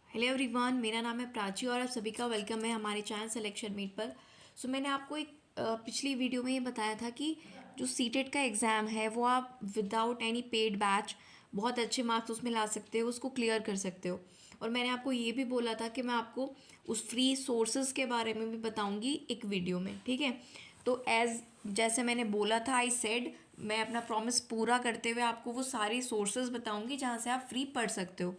Hello everyone, मेरा नाम है प्राची और आप सभी का वेलकम है हमारे चैनल सिलेक्शन मीट पर। मैंने आपको एक पिछली वीडियो में ये बताया था कि जो सीटेट का एग्ज़ाम है वो आप विदाउट एनी पेड बैच बहुत अच्छे मार्क्स उसमें ला सकते हो, उसको क्लियर कर सकते हो। और मैंने आपको ये भी बोला था कि मैं आपको उस फ्री सोर्सेज के बारे में भी बताऊँगी एक वीडियो में, ठीक है। तो जैसे मैंने बोला था, आई सेड मैं अपना प्रॉमिस पूरा करते हुए आपको वो सारी सोर्सेज बताऊँगी जहाँ से आप फ्री पढ़ सकते हो।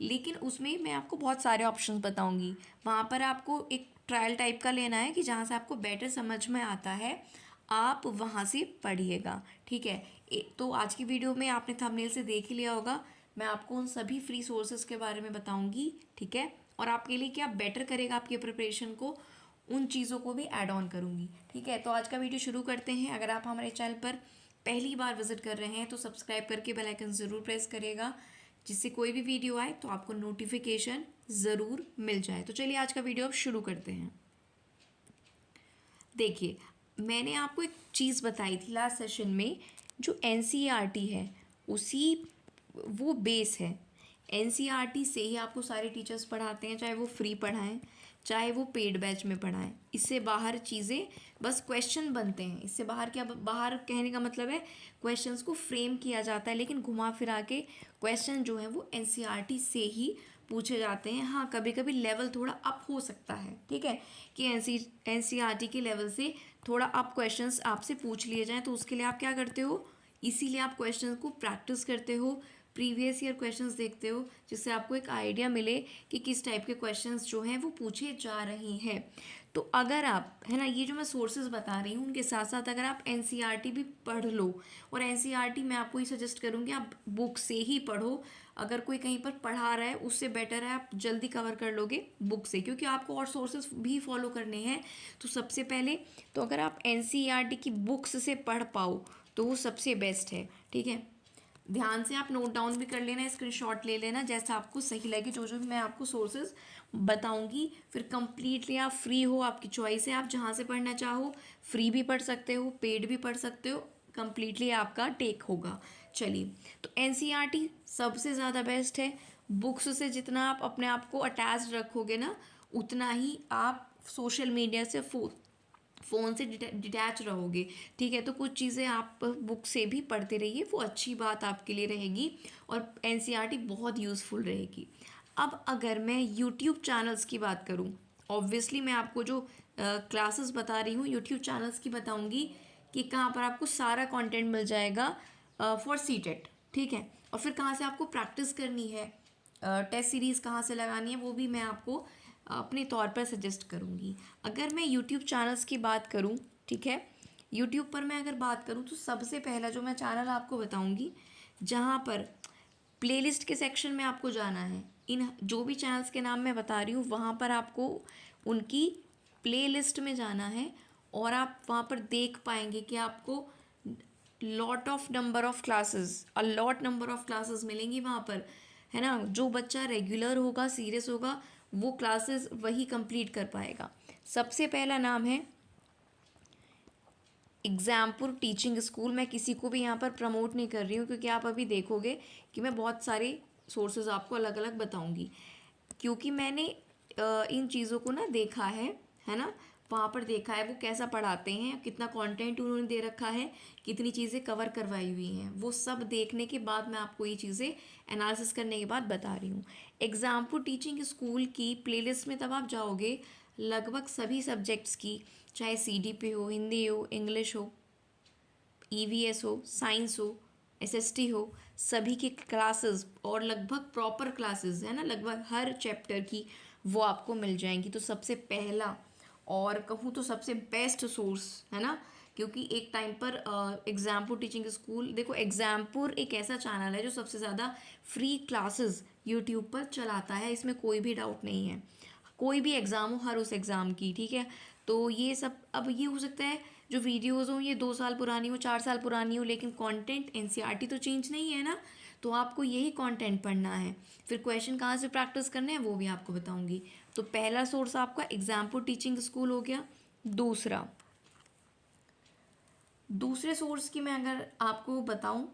लेकिन उसमें मैं आपको बहुत सारे ऑप्शंस बताऊंगी। वहाँ पर आपको एक ट्रायल टाइप का लेना है कि जहाँ से आपको बेटर समझ में आता है, आप वहाँ से पढ़िएगा, ठीक है। तो आज की वीडियो में आपने थंबनेल से देख ही लिया होगा, मैं आपको उन सभी फ्री सोर्सेज के बारे में बताऊंगी, ठीक है। और आपके लिए क्या बेटर करेगा आपकी प्रिपरेशन को, उन चीज़ों को भी ऐड ऑन करूँगी, ठीक है। तो आज का वीडियो शुरू करते हैं। अगर आप हमारे चैनल पर पहली बार विजिट कर रहे हैं तो सब्सक्राइब करके बेल आइकन ज़रूर प्रेस करिएगा, जिससे कोई भी वीडियो आए तो आपको नोटिफिकेशन ज़रूर मिल जाए। तो चलिए आज का वीडियो अब शुरू करते हैं। देखिए, मैंने आपको एक चीज़ बताई थी लास्ट सेशन में, जो एनसीईआरटी है उसी वो बेस है। एनसीईआरटी से ही आपको सारे टीचर्स पढ़ाते हैं, चाहे वो फ्री पढ़ाएं चाहे वो पेड बैच में पढ़ाएं। इससे बाहर चीज़ें बस क्वेश्चन बनते हैं। इससे बाहर क्या, बाहर कहने का मतलब है क्वेश्चंस को फ्रेम किया जाता है, लेकिन घुमा फिरा के क्वेश्चन जो है वो एनसीईआरटी से ही पूछे जाते हैं। हाँ, कभी कभी लेवल थोड़ा अप हो सकता है, ठीक है, कि एनसीईआरटी के लेवल से थोड़ा अप क्वेश्चंस आपसे पूछ लिए जाएं। तो उसके लिए आप क्या करते हो, इसीलिए आप क्वेश्चंस को प्रैक्टिस करते हो, प्रीवियस ईयर क्वेश्चंस देखते हो, जिससे आपको एक आइडिया मिले कि किस टाइप के क्वेश्चंस जो हैं वो पूछे जा रहे हैं। तो अगर आप, है ना, ये जो मैं सोर्सेज बता रही हूँ उनके साथ साथ अगर आप एनसीईआरटी भी पढ़ लो, और एनसीईआरटी मैं आपको ये सजेस्ट करूँगी आप बुक से ही पढ़ो। अगर कोई कहीं पर पढ़ा रहा है उससे बेटर है आप जल्दी कवर कर लोगे बुक से, क्योंकि आपको और सोर्सेज भी फॉलो करने हैं। तो सबसे पहले तो अगर आप एनसीईआरटी की बुक्स से पढ़ पाओ तो वो सबसे बेस्ट है, ठीक है। ध्यान से आप नोट डाउन भी कर लेना, स्क्रीनशॉट ले लेना, जैसा आपको सही लगे। जो जो भी मैं आपको सोर्सेज बताऊंगी, फिर कंप्लीटली आप फ्री हो, आपकी चॉइस है, आप जहाँ से पढ़ना चाहो फ्री भी पढ़ सकते हो, पेड भी पढ़ सकते हो, कंप्लीटली आपका टेक होगा। चलिए, तो एनसीईआरटी सबसे ज़्यादा बेस्ट है। बुक्स से जितना आप अपने आप को अटैच रखोगे ना, उतना ही आप सोशल मीडिया से फ़ोन से डिटैच रहोगे, ठीक है। तो कुछ चीज़ें आप बुक से भी पढ़ते रहिए, वो अच्छी बात आपके लिए रहेगी और एनसीईआरटी बहुत यूज़फुल रहेगी। अब अगर मैं यूट्यूब चैनल्स की बात करूँ, ऑब्वियसली मैं आपको जो क्लासेस बता रही हूँ यूट्यूब चैनल्स की बताऊँगी कि कहाँ पर आपको सारा कंटेंट मिल जाएगा फॉर सीटेट, ठीक है। और फिर कहाँ से आपको प्रैक्टिस करनी है, टेस्ट सीरीज़ कहाँ से लगानी है, वो भी मैं आपको अपने तौर पर सजेस्ट करूँगी। अगर मैं यूट्यूब चैनल्स की बात करूँ, ठीक है, यूट्यूब पर मैं अगर बात करूँ तो सबसे पहला जो मैं चैनल आपको बताऊँगी, जहाँ पर प्लेलिस्ट के सेक्शन में आपको जाना है। इन जो भी चैनल्स के नाम मैं बता रही हूँ वहाँ पर आपको उनकी प्लेलिस्ट में जाना है, और आप वहाँ पर देख पाएंगे कि आपको लॉट नंबर ऑफ क्लासेस मिलेंगी वहाँ पर, है ना। जो बच्चा रेगुलर होगा, सीरियस होगा, वो क्लासेस वही कंप्लीट कर पाएगा। सबसे पहला नाम है एग्जामपुर टीचिंग स्कूल। मैं किसी को भी यहाँ पर प्रमोट नहीं कर रही हूँ, क्योंकि आप अभी देखोगे कि मैं बहुत सारे सोर्सेज आपको अलग अलग बताऊँगी, क्योंकि मैंने इन चीज़ों को ना देखा है ना, वहाँ पर देखा है वो कैसा पढ़ाते हैं, कितना कंटेंट उन्होंने दे रखा है, कितनी चीज़ें कवर करवाई हुई हैं, वो सब देखने के बाद मैं आपको ये चीज़ें एनालिसिस करने के बाद बता रही हूँ। एग्जाम्पल टीचिंग स्कूल की प्लेलिस्ट में तब आप जाओगे, लगभग सभी सब्जेक्ट्स की, चाहे सीडीपी हो, हिंदी हो, इंग्लिश हो, ईवीएस हो, साइंस हो, एसएसटी हो, सभी की क्लासेस और लगभग प्रॉपर क्लासेस, है ना, लगभग हर चैप्टर की वो आपको मिल जाएंगी। तो सबसे पहला और कहूँ तो सबसे बेस्ट सोर्स, है ना, क्योंकि एक टाइम पर एग्जामपुर टीचिंग स्कूल, देखो एग्जामपुर एक ऐसा चैनल है जो सबसे ज़्यादा फ्री क्लासेस यूट्यूब पर चलाता है, इसमें कोई भी डाउट नहीं है। कोई भी एग्ज़ाम हो, हर उस एग्ज़ाम की, ठीक है। तो ये सब, अब ये हो सकता है जो वीडियोज़ हों ये 2 साल पुरानी हो, 4 साल पुरानी हो, लेकिन कंटेंट एनसीईआरटी तो चेंज नहीं है ना, तो आपको यही कंटेंट पढ़ना है। फिर क्वेश्चन कहाँ से प्रैक्टिस करने हैं वो भी आपको बताऊंगी। तो पहला सोर्स आपका एग्जाम्पल टीचिंग स्कूल हो गया। दूसरा, दूसरे सोर्स की मैं अगर आपको बताऊं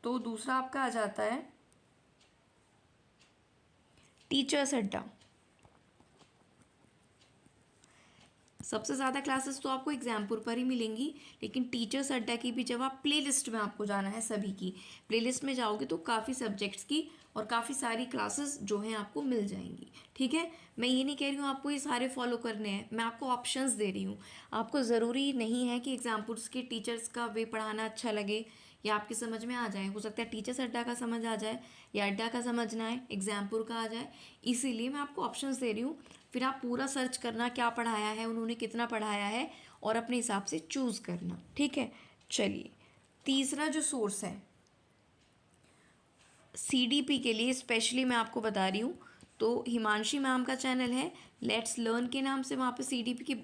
तो दूसरा आपका आ जाता है टीचर्स अड्डा, सबसे ज़्यादा क्लासेस तो आपको एग्जामपुर पर ही मिलेंगी, लेकिन टीचर्स अड्डा की भी जब आप प्लेलिस्ट में आपको जाना है, सभी की प्लेलिस्ट में जाओगे तो काफ़ी सब्जेक्ट्स की और काफ़ी सारी क्लासेस जो हैं आपको मिल जाएंगी। ठीक है, मैं ये नहीं कह रही हूँ आपको ये सारे फॉलो करने हैं, मैं आपको ऑप्शंस दे रही हूँ। आपको ज़रूरी नहीं है कि एग्जामपुर्स के टीचर्स का वे पढ़ाना अच्छा लगे या आपके समझ में आ जाए, हो सकता है टीचर्स अड्डा का समझ आ जाए या अड्डा का समझना है एग्जामपुर का आ जाए, इसीलिए मैं आपको ऑप्शंस दे रही हूँ। फिर आप पूरा सर्च करना क्या पढ़ाया है उन्होंने, कितना पढ़ाया है, और अपने हिसाब से चूज़ करना। ठीक है, चलिए तीसरा जो सोर्स है सीडीपी के लिए स्पेशली मैं आपको बता रही हूँ, तो हिमांशी मैम का चैनल है लेट्स लर्न के नाम से, वहाँ पे सीडीपी की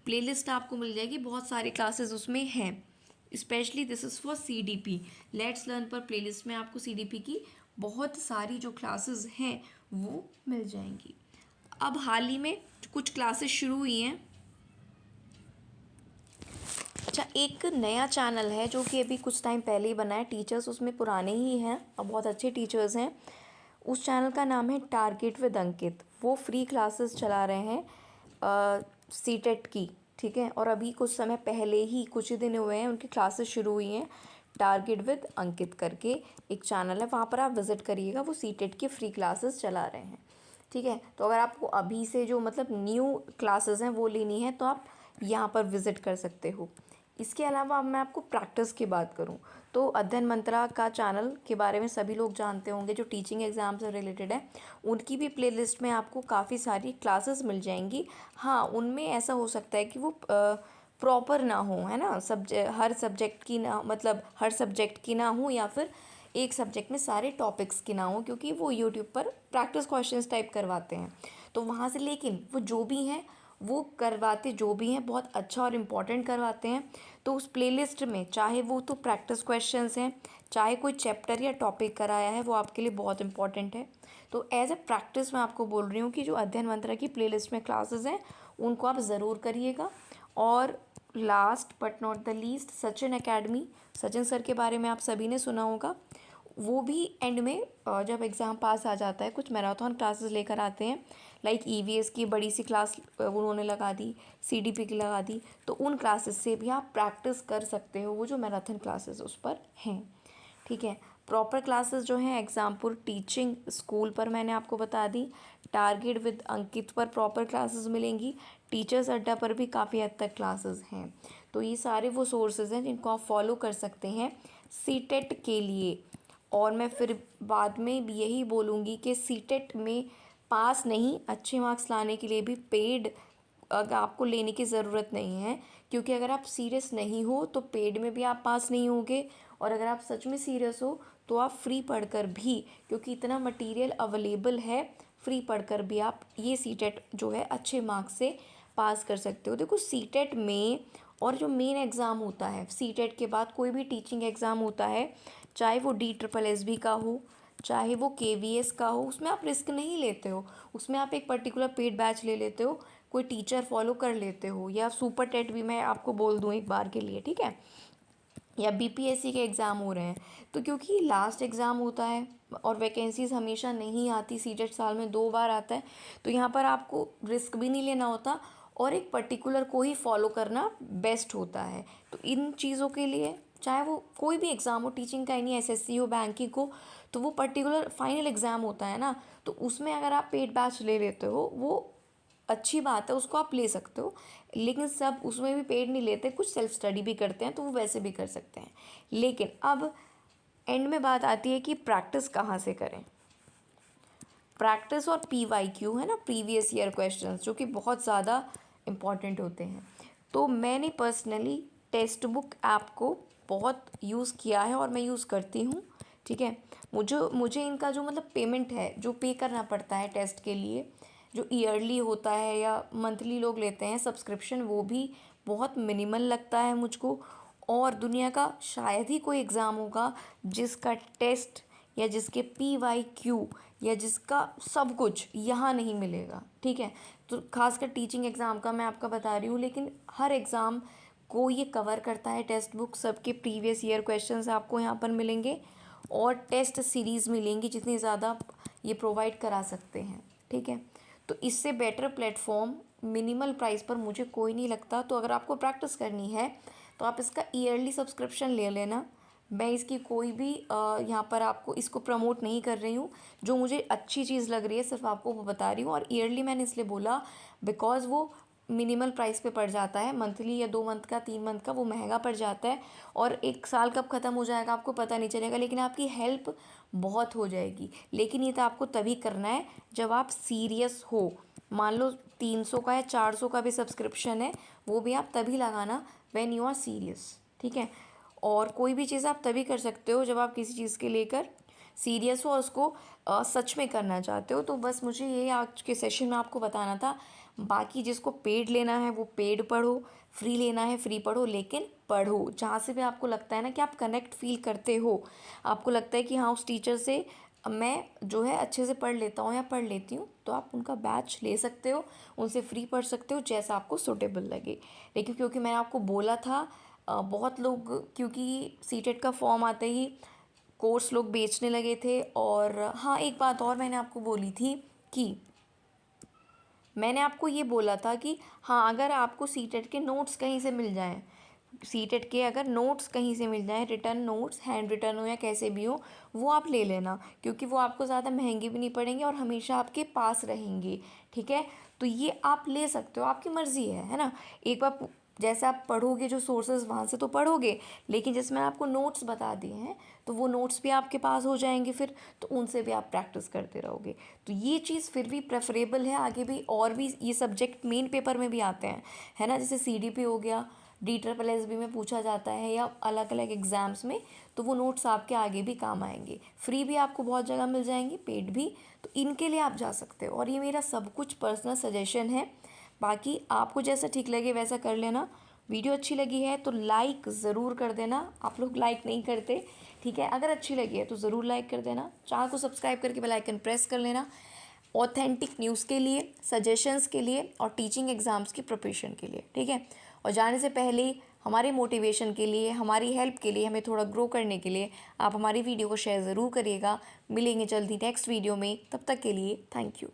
प्लेलिस्ट आपको मिल जाएगी, बहुत सारे क्लासेस उसमें हैं। Specially this is for CDP, let's learn पर प्लेलिस्ट में आपको सीडीपी की बहुत सारी जो क्लासेस हैं वो मिल जाएंगी। अब हाल ही में कुछ क्लासेस शुरू हुई हैं। अच्छा, एक नया चैनल है जो कि अभी कुछ टाइम पहले ही बना है, टीचर्स उसमें पुराने ही हैं और बहुत अच्छे टीचर्स हैं। उस चैनल का नाम है टारगेट विद अंकित। वो फ्री क्लासेस चला रहे हैं सीटेट की। ठीक है, और अभी कुछ समय पहले ही, कुछ ही दिन हुए हैं, उनकी क्लासेस शुरू हुई हैं। टारगेट विद अंकित करके एक चैनल है, वहाँ पर आप विज़िट करिएगा, वो सीटेट की फ्री क्लासेस चला रहे हैं। ठीक है, तो अगर आपको अभी से जो मतलब न्यू क्लासेस हैं वो लेनी है तो आप यहाँ पर विज़िट कर सकते हो। इसके अलावा अब मैं आपको प्रैक्टिस की बात करूँ तो अध्ययन मंत्रा का चैनल के बारे में सभी लोग जानते होंगे, जो टीचिंग एग्ज़ाम से रिलेटेड है। उनकी भी प्लेलिस्ट में आपको काफ़ी सारी क्लासेस मिल जाएंगी। हाँ, उनमें ऐसा हो सकता है कि वो प्रॉपर ना हो, है ना, हर सब्जेक्ट की ना, मतलब हर सब्जेक्ट की ना हो, या फिर एक सब्जेक्ट में सारे टॉपिक्स की ना हो, क्योंकि वो यूट्यूब पर प्रैक्टिस क्वेश्चंस टाइप करवाते हैं तो वहाँ से, लेकिन वो जो भी हैं वो करवाते जो भी हैं बहुत अच्छा और इम्पॉर्टेंट करवाते हैं। तो उस प्लेलिस्ट में चाहे वो तो प्रैक्टिस क्वेश्चंस हैं, चाहे कोई चैप्टर या टॉपिक कराया है, वो आपके लिए बहुत इंपॉर्टेंट है। तो एज ए प्रैक्टिस मैं आपको बोल रही हूँ कि जो अध्ययन मंत्रा की प्लेलिस्ट में क्लासेस हैं उनको आप ज़रूर करिएगा। और last but not the least, Sachin academy, Sachin sir के बारे में आप सभी ने सुना होगा। वो भी एंड में जब एग्ज़ाम पास आ जाता है कुछ मैराथन क्लासेस लेकर आते हैं, लाइक ईवीएस की बड़ी सी क्लास उन्होंने लगा दी, सीडीपी की लगा दी, तो उन क्लासेस से भी आप प्रैक्टिस कर सकते हो, वो जो मैराथन क्लासेस उस पर हैं। ठीक है, प्रॉपर क्लासेस जो हैं एग्जामपुर टीचिंग स्कूल पर मैंने आपको बता दी, टारगेट विद अंकित पर प्रॉपर क्लासेस मिलेंगी, टीचर्स अड्डा पर भी काफ़ी हद तक क्लासेस हैं। तो ये सारे वो सोर्सेज हैं जिनको आप फॉलो कर सकते हैं सीटेट के लिए। और मैं फिर बाद में भी यही बोलूँगी कि सीटेट में पास नहीं, अच्छे मार्क्स लाने के लिए भी पेड अगर आपको लेने की ज़रूरत नहीं है, क्योंकि अगर आप सीरियस नहीं हो तो पेड में भी आप पास नहीं होगे, और अगर आप सच में सीरियस हो तो आप फ्री पढ़कर भी, क्योंकि इतना मटेरियल अवेलेबल है, फ्री पढ़कर भी आप ये सीटेट जो है अच्छे मार्क्स से पास कर सकते हो। देखो सीटेट में, और जो मेन एग्ज़ाम होता है सीटेट के बाद कोई भी टीचिंग एग्ज़ाम होता है, चाहे वो DSSB का हो, चाहे वो KVS का हो, उसमें आप रिस्क नहीं लेते हो, उसमें आप एक पर्टिकुलर पेड बैच ले लेते हो, कोई टीचर फॉलो कर लेते हो, या सुपर टेट भी मैं आपको बोल दूँ एक बार के लिए, ठीक है, या BPSC के एग्ज़ाम हो रहे हैं, तो क्योंकि लास्ट एग्ज़ाम होता है और वैकेंसीज़ हमेशा नहीं आती, सीटेट साल में 2 बार आता है, तो यहाँ पर आपको रिस्क भी नहीं लेना होता और एक पर्टिकुलर को ही फॉलो करना बेस्ट होता है। तो इन चीज़ों के लिए, चाहे वो कोई भी एग्ज़ाम हो, टीचिंग का ही नहीं, SSC हो, बैंकिंग हो, तो वो पर्टिकुलर फाइनल एग्ज़ाम होता है ना, तो उसमें अगर आप पेड बैच ले लेते हो वो अच्छी बात है, उसको आप ले सकते हो, लेकिन सब उसमें भी पेड नहीं लेते, कुछ सेल्फ स्टडी भी करते हैं तो वो वैसे भी कर सकते हैं। लेकिन अब एंड में बात आती है कि प्रैक्टिस कहाँ से करें। प्रैक्टिस और PYQ है ना, प्रीवियस ईयर क्वेश्चंस, जो कि बहुत ज़्यादा इम्पॉर्टेंट होते हैं। तो मैंने पर्सनली टेक्स्ट बुक ऐप को बहुत यूज़ किया है और मैं यूज़ करती हूँ। ठीक है, मुझे इनका जो मतलब पेमेंट है, जो पे करना पड़ता है टेस्ट के लिए, जो ईयरली होता है या मंथली लोग लेते हैं सब्सक्रिप्शन, वो भी बहुत मिनिमल लगता है मुझको। और दुनिया का शायद ही कोई एग्ज़ाम होगा जिसका टेस्ट या जिसके PYQ या जिसका सब कुछ यहाँ नहीं मिलेगा। ठीक है, तो खासकर टीचिंग एग्ज़ाम का मैं आपका बता रही हूँ, लेकिन हर एग्ज़ाम को ये कवर करता है टेक्स्ट बुक, सबके प्रीवियस ईयर क्वेश्चंस आपको यहाँ पर मिलेंगे और टेस्ट सीरीज़ मिलेंगी जितनी ज़्यादा ये प्रोवाइड करा सकते हैं। ठीक है। तो इससे बेटर प्लेटफॉर्म मिनिमल प्राइस पर मुझे कोई नहीं लगता। तो अगर आपको प्रैक्टिस करनी है तो आप इसका ईयरली सब्सक्रिप्शन ले लेना। मैं इसकी कोई भी यहाँ पर आपको इसको प्रमोट नहीं कर रही हूँ। जो मुझे अच्छी चीज़ लग रही है सिर्फ आपको वो बता रही हूँ। और ईयरली मैंने इसलिए बोला बिकॉज़ वो मिनिमल प्राइस पे पड़ जाता है। मंथली या 2 मंथ का 3 मंथ का वो महंगा पड़ जाता है, और 1 साल कब ख़त्म हो जाएगा आपको पता नहीं चलेगा, लेकिन आपकी हेल्प बहुत हो जाएगी। लेकिन ये तो आपको तभी करना है जब आप सीरियस हो। मान लो 300 का या 400 का भी सब्सक्रिप्शन है, वो भी आप तभी लगाना व्हेन यू आर सीरियस, ठीक है। और कोई भी चीज़ आप तभी कर सकते हो जब आप किसी चीज़ के लेकर सीरियस हो और उसको सच में करना चाहते हो। तो बस मुझे ये आज के सेशन में आपको बताना था। बाकी जिसको पेड लेना है वो पेड पढ़ो, फ्री लेना है फ्री पढ़ो, लेकिन पढ़ो जहाँ से भी आपको लगता है ना कि आप कनेक्ट फील करते हो, आपको लगता है कि हाँ उस टीचर से मैं जो है अच्छे से पढ़ लेता हूँ या पढ़ लेती हूँ, तो आप उनका बैच ले सकते हो, उनसे फ्री पढ़ सकते हो जैसा आपको सूटेबल लगे। लेकिन क्योंकि मैंने आपको बोला था बहुत लोग क्योंकि सीटेट का फॉर्म आते ही कोर्स लोग बेचने लगे थे। और हाँ एक बात और मैंने आपको बोली थी कि मैंने आपको ये बोला था कि हाँ अगर आपको सीटेट के नोट्स कहीं से मिल जाएं, सीटेट के अगर नोट्स कहीं से मिल जाएं, रिटर्न नोट्स हैंड रिटर्न हो या कैसे भी हो, वो आप ले लेना, क्योंकि वो आपको ज़्यादा महंगे भी नहीं पड़ेंगे और हमेशा आपके पास रहेंगे, ठीक है। तो ये आप ले सकते हो, आपकी मर्ज़ी है ना। एक बार जैसे आप पढ़ोगे जो सोर्सेज वहाँ से तो पढ़ोगे, लेकिन जिसमें आपको नोट्स बता दिए हैं तो वो नोट्स भी आपके पास हो जाएंगे फिर, तो उनसे भी आप प्रैक्टिस करते रहोगे। तो ये चीज़ फिर भी प्रेफरेबल है। आगे भी और भी ये सब्जेक्ट मेन पेपर में भी आते हैं, है ना, जैसे CDP हो गया, DSSB में पूछा जाता है या अलग अलग एग्ज़ाम्स में, तो वो नोट्स आपके आगे भी काम आएंगे। फ्री भी आपको बहुत जगह मिल जाएंगे, पेड भी, तो इनके लिए आप जा सकते हो। और ये मेरा सब कुछ पर्सनल सजेशन है, बाकी आपको जैसा ठीक लगे वैसा कर लेना। वीडियो अच्छी लगी है तो लाइक ज़रूर कर देना, आप लोग लाइक नहीं करते, ठीक है। अगर अच्छी लगी है तो ज़रूर लाइक कर देना, चैनल को सब्सक्राइब करके बेल आइकन प्रेस कर लेना ऑथेंटिक न्यूज़ के लिए, सजेशंस के लिए और टीचिंग एग्ज़ाम्स की प्रिपरेशन के लिए, ठीक है। और जाने से पहले हमारे मोटिवेशन के लिए, हमारी हेल्प के लिए, हमें थोड़ा ग्रो करने के लिए आप हमारी वीडियो को शेयर ज़रूर करिएगा। मिलेंगे जल्दी नेक्स्ट वीडियो में, तब तक के लिए थैंक यू।